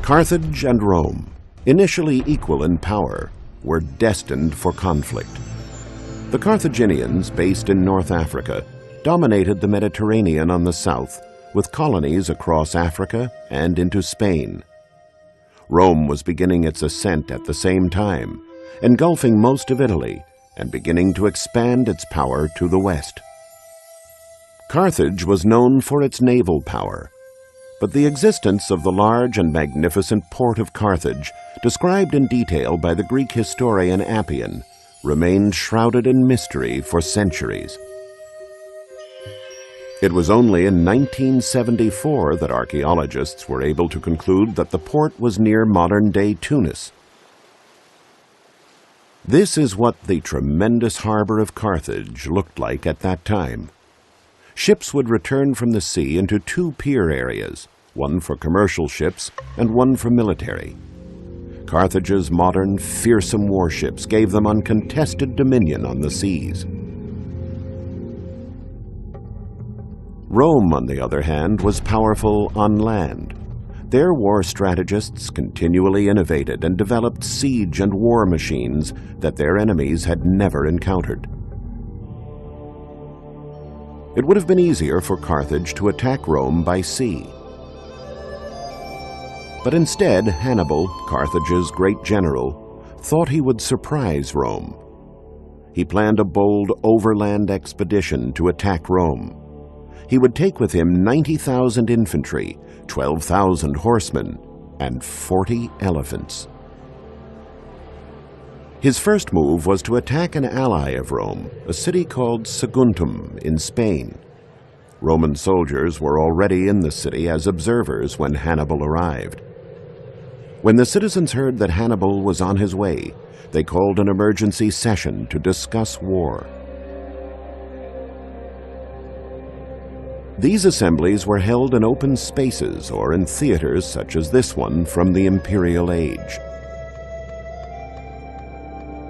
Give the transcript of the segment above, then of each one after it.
Carthage and Rome, initially equal in power, were destined for conflict. The Carthaginians, based in North Africa, dominated the Mediterranean on the south, with colonies across Africa and into Spain. Rome was beginning its ascent at the same time, engulfing most of Italy and beginning to expand its power to the west. Carthage was known for its naval power, but the existence of the large and magnificent port of Carthage, described in detail by the Greek historian Appian, remained shrouded in mystery for centuries. It was only in 1974 that archaeologists were able to conclude that the port was near modern-day Tunis. This is what the tremendous harbor of Carthage looked like at that time. Ships would return from the sea into two pier areas, one for commercial ships and one for military. Carthage's modern, fearsome warships gave them uncontested dominion on the seas. Rome, on the other hand, was powerful on land. Their war strategists continually innovated and developed siege and war machines that their enemies had never encountered. It would have been easier for Carthage to attack Rome by sea. But instead, Hannibal, Carthage's great general, thought he would surprise Rome. He planned a bold overland expedition to attack Rome. He would take with him 90,000 infantry, 12,000 horsemen, and 40 elephants. His first move was to attack an ally of Rome, a city called Saguntum in Spain. Roman soldiers were already in the city as observers when Hannibal arrived. When the citizens heard that Hannibal was on his way, they called an emergency session to discuss war. These assemblies were held in open spaces or in theaters such as this one from the imperial age.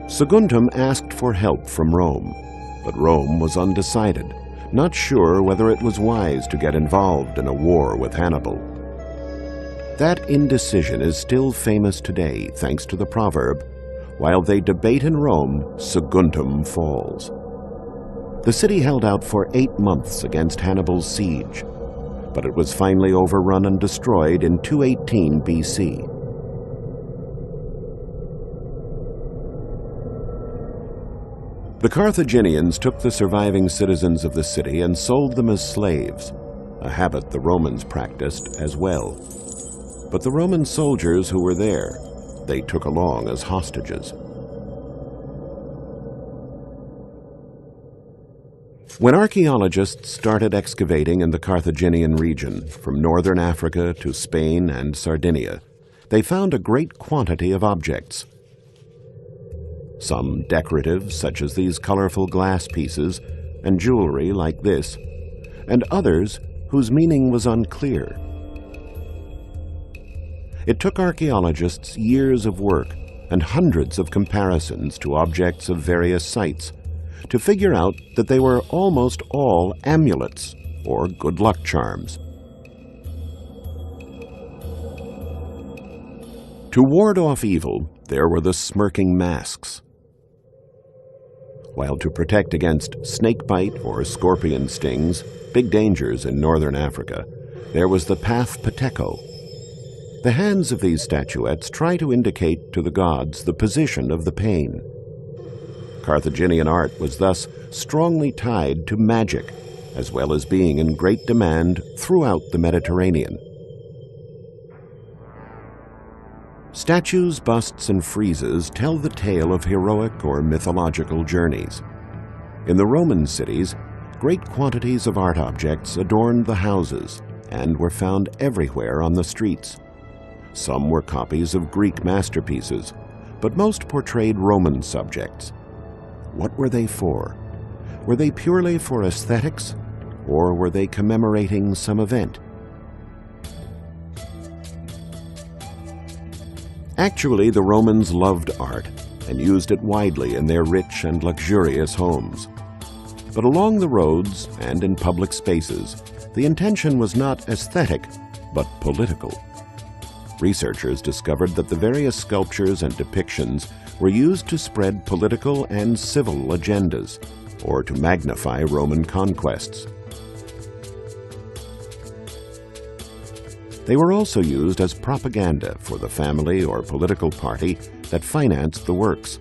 Saguntum asked for help from Rome, but Rome was undecided, not sure whether it was wise to get involved in a war with Hannibal. That indecision is still famous today thanks to the proverb, "While they debate in Rome, Saguntum falls." The city held out for 8 months against Hannibal's siege, but it was finally overrun and destroyed in 218 BC. The Carthaginians took the surviving citizens of the city and sold them as slaves, a habit the Romans practiced as well. But the Roman soldiers who were there, they took along as hostages. When archaeologists started excavating in the Carthaginian region, from northern Africa to Spain and Sardinia, they found a great quantity of objects. Some decorative, such as these colorful glass pieces, and jewelry like this, and others whose meaning was unclear. It took archaeologists years of work and hundreds of comparisons to objects of various sites to figure out that they were almost all amulets or good luck charms. To ward off evil, there were the smirking masks. While to protect against snakebite or scorpion stings, big dangers in northern Africa, there was the path pateko. The hands of these statuettes try to indicate to the gods the position of the pain. Carthaginian art was thus strongly tied to magic, as well as being in great demand throughout the Mediterranean. Statues, busts, and friezes tell the tale of heroic or mythological journeys. In the Roman cities, great quantities of art objects adorned the houses and were found everywhere on the streets. Some were copies of Greek masterpieces, but most portrayed Roman subjects. What were they for? Were they purely for aesthetics, or were they commemorating some event? Actually, the Romans loved art and used it widely in their rich and luxurious homes. But along the roads and in public spaces, the intention was not aesthetic, but political. researchers discovered that the various sculptures and depictions were used to spread political and civil agendas, or to magnify Roman conquests. They were also used as propaganda for the family or political party that financed the works.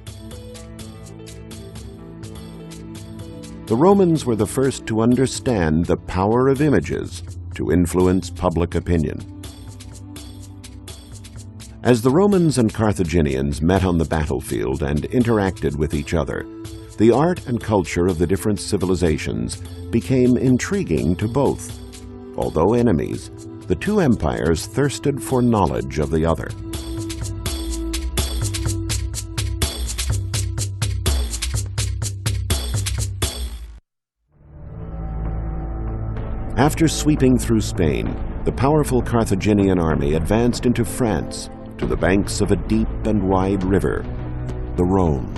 The Romans were the first to understand the power of images to influence public opinion. As the Romans and Carthaginians met on the battlefield and interacted with each other, the art and culture of the different civilizations became intriguing to both. Although enemies, the two empires thirsted for knowledge of the other. After sweeping through Spain, the powerful Carthaginian army advanced into France, to the banks of a deep and wide river, the Rhone.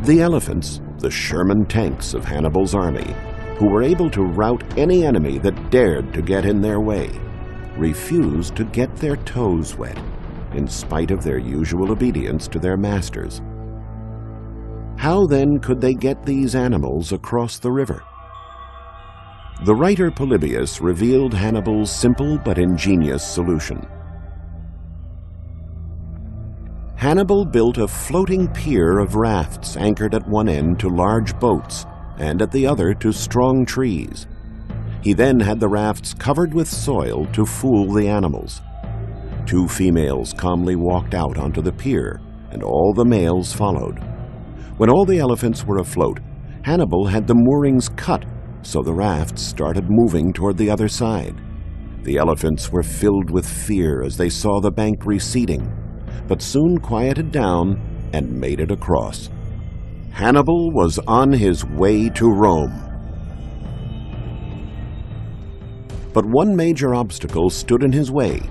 The elephants, the Sherman tanks of Hannibal's army, who were able to rout any enemy that dared to get in their way, refused to get their toes wet, in spite of their usual obedience to their masters. How then could they get these animals across the river? The writer Polybius revealed Hannibal's simple but ingenious solution. Hannibal built a floating pier of rafts anchored at one end to large boats and at the other to strong trees. He then had the rafts covered with soil to fool the animals. Two females calmly walked out onto the pier, and all the males followed. When all the elephants were afloat, Hannibal had the moorings cut, so the rafts started moving toward the other side. The elephants were filled with fear as they saw the bank receding, but soon quieted down and made it across. Hannibal was on his way to Rome. But one major obstacle stood in his way: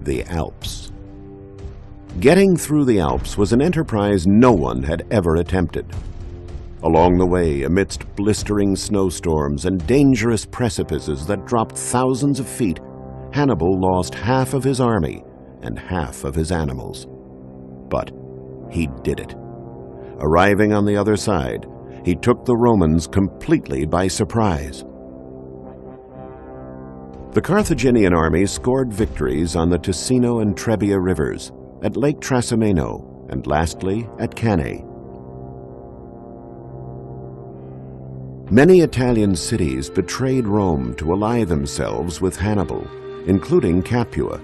the Alps. Getting through the Alps was an enterprise no one had ever attempted. Along the way, amidst blistering snowstorms and dangerous precipices that dropped thousands of feet, Hannibal lost half of his army and half of his animals. But he did it. Arriving on the other side, he took the Romans completely by surprise. The Carthaginian army scored victories on the Ticino and Trebia rivers, at Lake Trasimeno, and lastly at Cannae. Many Italian cities betrayed Rome to ally themselves with Hannibal, including Capua.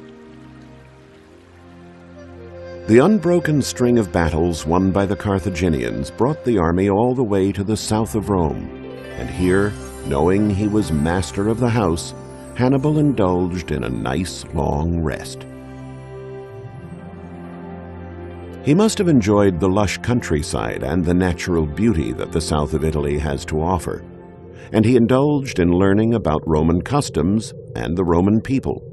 The unbroken string of battles won by the Carthaginians brought the army all the way to the south of Rome, and here, knowing he was master of the house, Hannibal indulged in a nice long rest. He must have enjoyed the lush countryside and the natural beauty that the south of Italy has to offer, and he indulged in learning about Roman customs and the Roman people.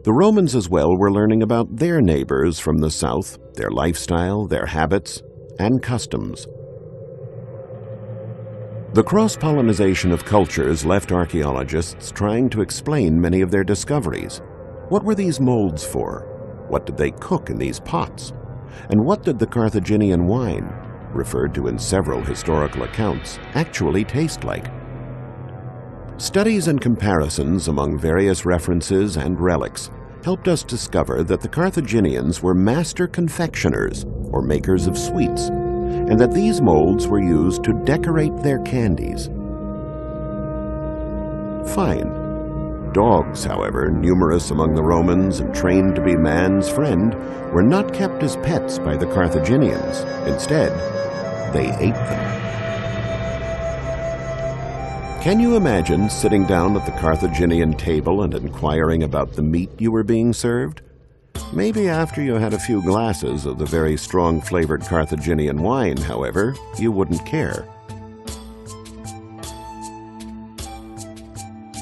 The Romans as well were learning about their neighbors from the south, their lifestyle, their habits, and customs. The cross-pollination of cultures left archaeologists trying to explain many of their discoveries. What were these molds for? What did they cook in these pots? And what did the Carthaginian wine, referred to in several historical accounts, actually taste like? Studies and comparisons among various references and relics helped us discover that the Carthaginians were master confectioners, or makers of sweets, and that these molds were used to decorate their candies. Fine. Dogs, however, numerous among the Romans and trained to be man's friend, were not kept as pets by the Carthaginians. Instead, they ate them. Can you imagine sitting down at the Carthaginian table and inquiring about the meat you were being served? Maybe after you had a few glasses of the very strong-flavored Carthaginian wine, however, you wouldn't care.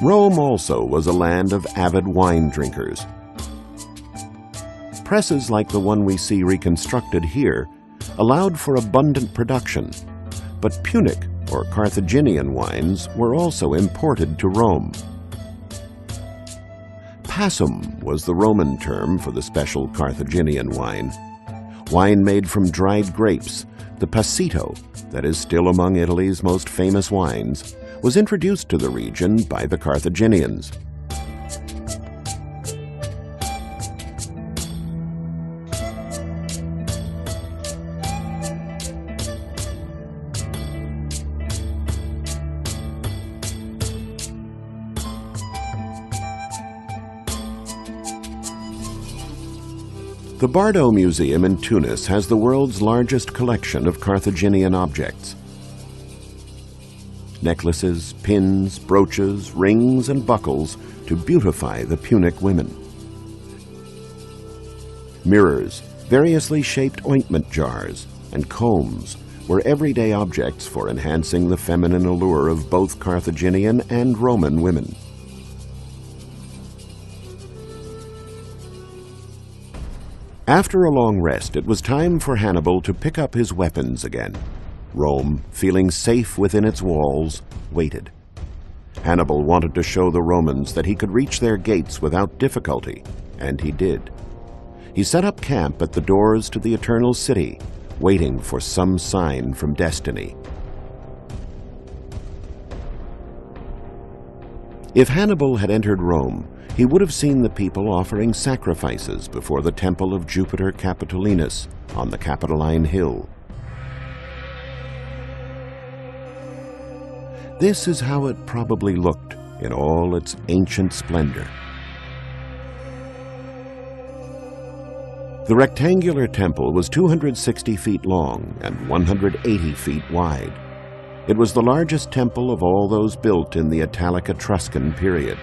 Rome also was a land of avid wine drinkers. Presses like the one we see reconstructed here allowed for abundant production, but Punic or Carthaginian wines were also imported to Rome. Passum was the Roman term for the special Carthaginian wine. Wine made from dried grapes, the passito, that is still among Italy's most famous wines, was introduced to the region by the Carthaginians. The Bardo Museum in Tunis has the world's largest collection of Carthaginian objects. Necklaces, pins, brooches, rings, and buckles to beautify the Punic women. Mirrors, variously shaped ointment jars, and combs were everyday objects for enhancing the feminine allure of both Carthaginian and Roman women. After a long rest, it was time for Hannibal to pick up his weapons again. Rome, feeling safe within its walls, waited. Hannibal wanted to show the Romans that he could reach their gates without difficulty, and he did. He set up camp at the doors to the Eternal City, waiting for some sign from destiny. If Hannibal had entered Rome, he would have seen the people offering sacrifices before the temple of Jupiter Capitolinus on the Capitoline Hill. This is how it probably looked in all its ancient splendor. The rectangular temple was 260 feet long and 180 feet wide. It was the largest temple of all those built in the Italic Etruscan period.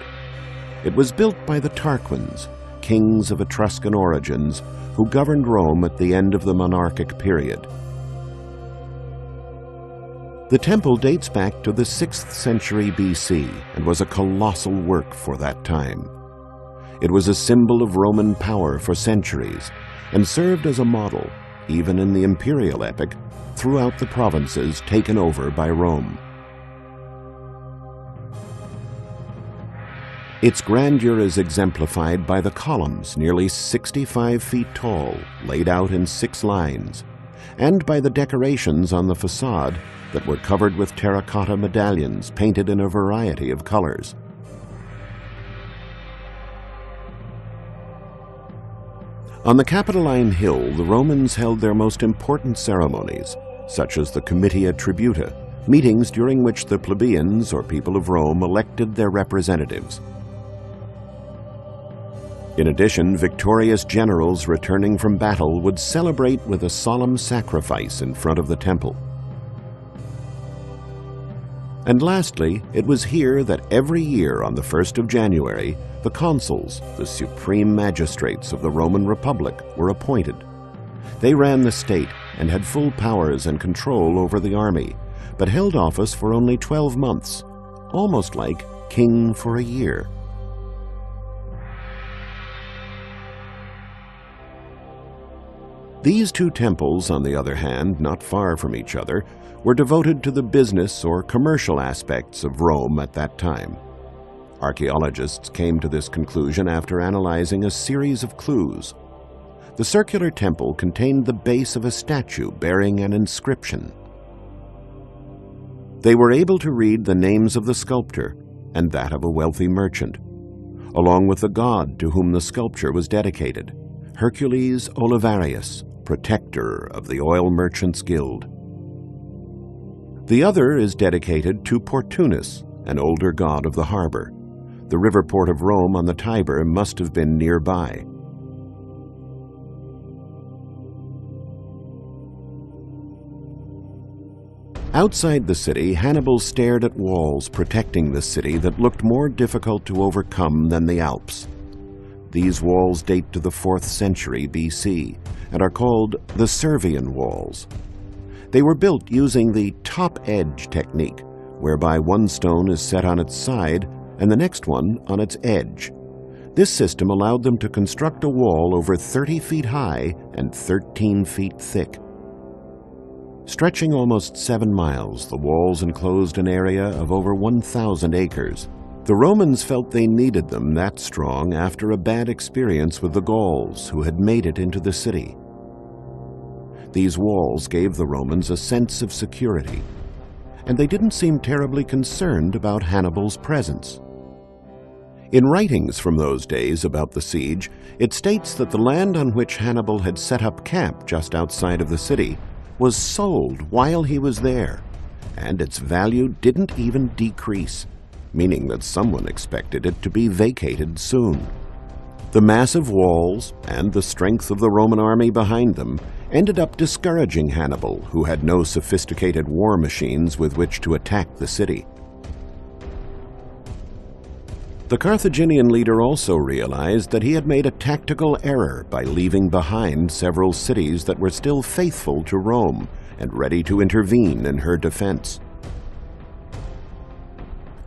It was built by the Tarquins, kings of Etruscan origins, who governed Rome at the end of the monarchic period. The temple dates back to the 6th century BC and was a colossal work for that time. It was a symbol of Roman power for centuries and served as a model, even in the imperial epic, throughout the provinces taken over by Rome. Its grandeur is exemplified by the columns, nearly 65 feet tall, laid out in 6 lines, and by the decorations on the facade that were covered with terracotta medallions painted in a variety of colors. On the Capitoline Hill, the Romans held their most important ceremonies, such as the Comitia Tributa, meetings during which the plebeians or people of Rome elected their representatives. In addition, victorious generals returning from battle would celebrate with a solemn sacrifice in front of the temple. And lastly, it was here that every year on the 1st of January, the consuls, the supreme magistrates of the Roman Republic, were appointed. They ran the state and had full powers and control over the army, but held office for only 12 months, almost like king for a year. These 2 temples, on the other hand, not far from each other, were devoted to the business or commercial aspects of Rome at that time. Archaeologists came to this conclusion after analyzing a series of clues. The circular temple contained the base of a statue bearing an inscription. They were able to read the names of the sculptor and that of a wealthy merchant, along with the god to whom the sculpture was dedicated, Hercules Olivarius, protector of the Oil Merchants' Guild. The other is dedicated to Portunus, an older god of the harbor. The river port of Rome on the Tiber must have been nearby. Outside the city, Hannibal stared at walls protecting the city that looked more difficult to overcome than the Alps. These walls date to the 4th century BC and are called the Servian walls. They were built using the top-edge technique, whereby one stone is set on its side and the next one on its edge. This system allowed them to construct a wall over 30 feet high and 13 feet thick. Stretching almost 7 miles, the walls enclosed an area of over 1,000 acres, The Romans felt they needed them that strong after a bad experience with the Gauls who had made it into the city. These walls gave the Romans a sense of security, and they didn't seem terribly concerned about Hannibal's presence. In writings from those days about the siege, it states that the land on which Hannibal had set up camp just outside of the city was sold while he was there, and its value didn't even decrease, meaning that someone expected it to be vacated soon. The massive walls and the strength of the Roman army behind them ended up discouraging Hannibal, who had no sophisticated war machines with which to attack the city. The Carthaginian leader also realized that he had made a tactical error by leaving behind several cities that were still faithful to Rome and ready to intervene in her defense.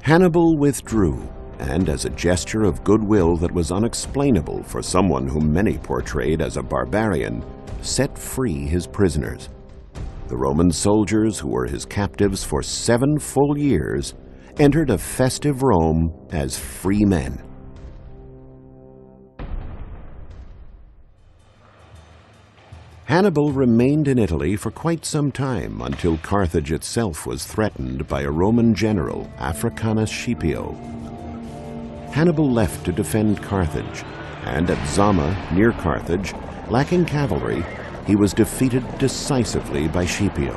Hannibal withdrew, and as a gesture of goodwill that was unexplainable for someone whom many portrayed as a barbarian, set free his prisoners. The Roman soldiers who were his captives for 7 full years entered a festive Rome as free men. Hannibal remained in Italy for quite some time until Carthage itself was threatened by a Roman general, Africanus Scipio. Hannibal left to defend Carthage, and at Zama, near Carthage, lacking cavalry, he was defeated decisively by Scipio.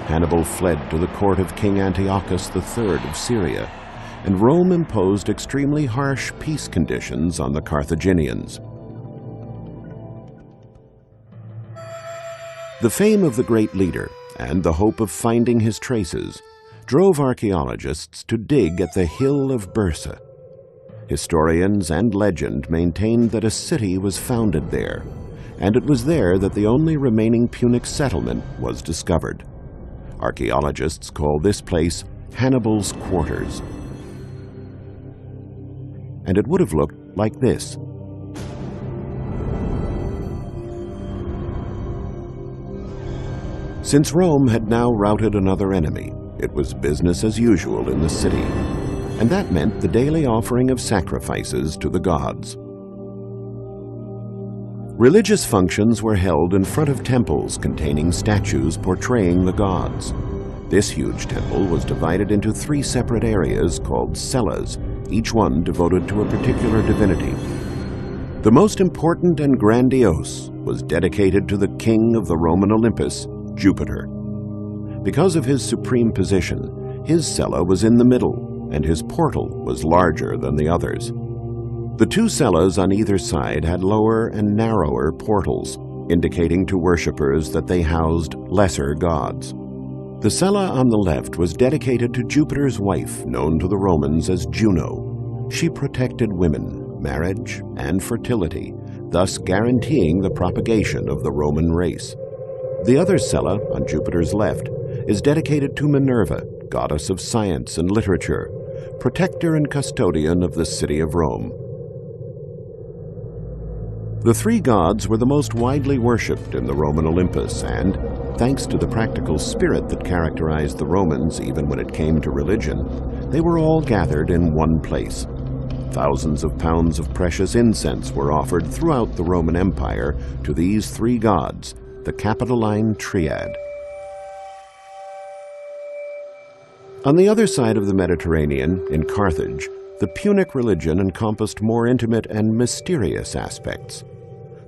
Hannibal fled to the court of King Antiochus III of Syria, and Rome imposed extremely harsh peace conditions on the Carthaginians. The fame of the great leader and the hope of finding his traces drove archaeologists to dig at the hill of Byrsa. Historians and legend maintained that a city was founded there, and it was there that the only remaining Punic settlement was discovered. Archaeologists call this place Hannibal's Quarters. And it would have looked like this. Since Rome had now routed another enemy, it was business as usual in the city, and that meant the daily offering of sacrifices to the gods. Religious functions were held in front of temples containing statues portraying the gods. This huge temple was divided into 3 separate areas called cellas, each one devoted to a particular divinity. The most important and grandiose was dedicated to the king of the Roman Olympus, Jupiter. Because of his supreme position, his cella was in the middle, and his portal was larger than the others. The 2 cellas on either side had lower and narrower portals, indicating to worshippers that they housed lesser gods. The cella on the left was dedicated to Jupiter's wife, known to the Romans as Juno. She protected women, marriage, and fertility, thus guaranteeing the propagation of the Roman race. The other cella, on Jupiter's left, is dedicated to Minerva, goddess of science and literature, protector and custodian of the city of Rome. The 3 gods were the most widely worshipped in the Roman Olympus, and, thanks to the practical spirit that characterized the Romans even when it came to religion, they were all gathered in one place. Thousands of pounds of precious incense were offered throughout the Roman Empire to these 3 gods, the Capitoline Triad. On the other side of the Mediterranean, in Carthage, the Punic religion encompassed more intimate and mysterious aspects.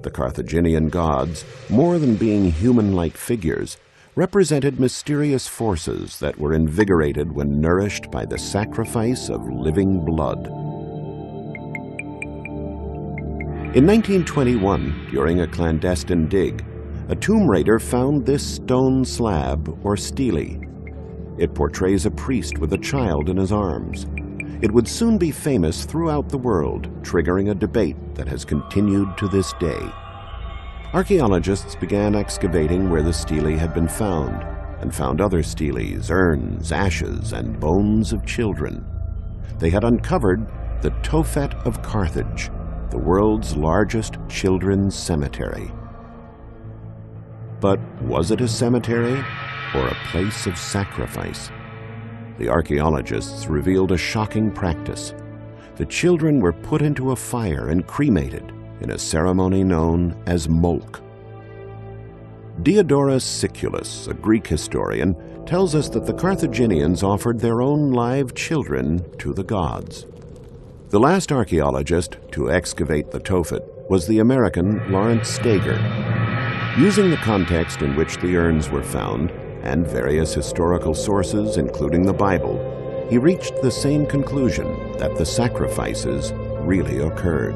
The Carthaginian gods, more than being human-like figures, represented mysterious forces that were invigorated when nourished by the sacrifice of living blood. In 1921, during a clandestine dig, a tomb raider found this stone slab, or stele. It portrays a priest with a child in his arms. It would soon be famous throughout the world, triggering a debate that has continued to this day. Archaeologists began excavating where the stele had been found, and found other steles, urns, ashes, and bones of children. They had uncovered the Tophet of Carthage, the world's largest children's cemetery. But was it a cemetery or a place of sacrifice? the archaeologists revealed a shocking practice. The children were put into a fire and cremated in a ceremony known as molk. Diodorus Siculus, a Greek historian, tells us that the Carthaginians offered their own live children to the gods. The last archaeologist to excavate the Tophet was the American Lawrence Steger. Using the context in which the urns were found and various historical sources, including the Bible, he reached the same conclusion, that the sacrifices really occurred.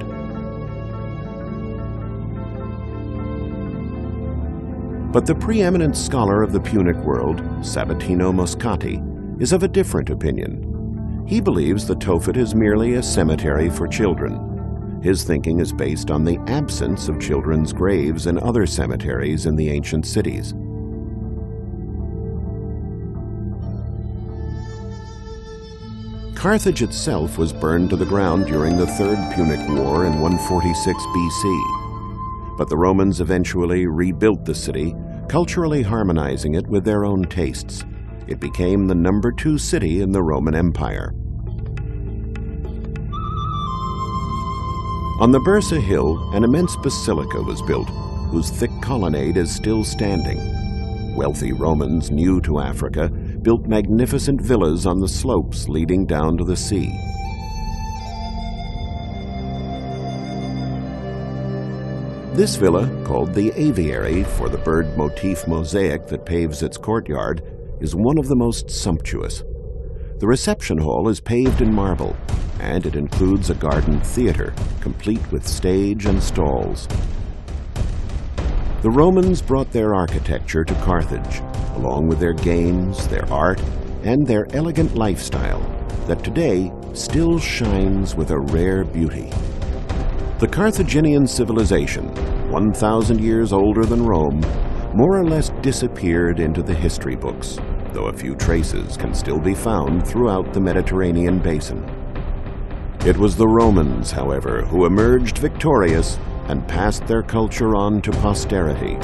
But the preeminent scholar of the Punic world, Sabatino Moscati, is of a different opinion. He believes the Tophet is merely a cemetery for children. His thinking is based on the absence of children's graves in other cemeteries in the ancient cities. Carthage itself was burned to the ground during the Third Punic War in 146 BC. But the Romans eventually rebuilt the city, culturally harmonizing it with their own tastes. It became the number 2 city in the Roman Empire. On the Bursa Hill, an immense basilica was built, whose thick colonnade is still standing. Wealthy Romans new to Africa built magnificent villas on the slopes leading down to the sea. This villa, called the Aviary for the bird motif mosaic that paves its courtyard, is one of the most sumptuous. The reception hall is paved in marble, and it includes a garden theater, complete with stage and stalls. The Romans brought their architecture to Carthage, along with their games, their art, and their elegant lifestyle that today still shines with a rare beauty. The Carthaginian civilization, 1,000 years older than Rome, more or less disappeared into the history books, though a few traces can still be found throughout the Mediterranean basin. It was the Romans, however, who emerged victorious and passed their culture on to posterity.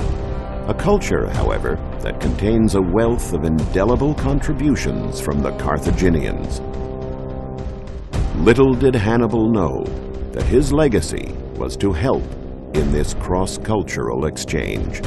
A culture, however, that contains a wealth of indelible contributions from the Carthaginians. Little did Hannibal know that his legacy was to help in this cross-cultural exchange.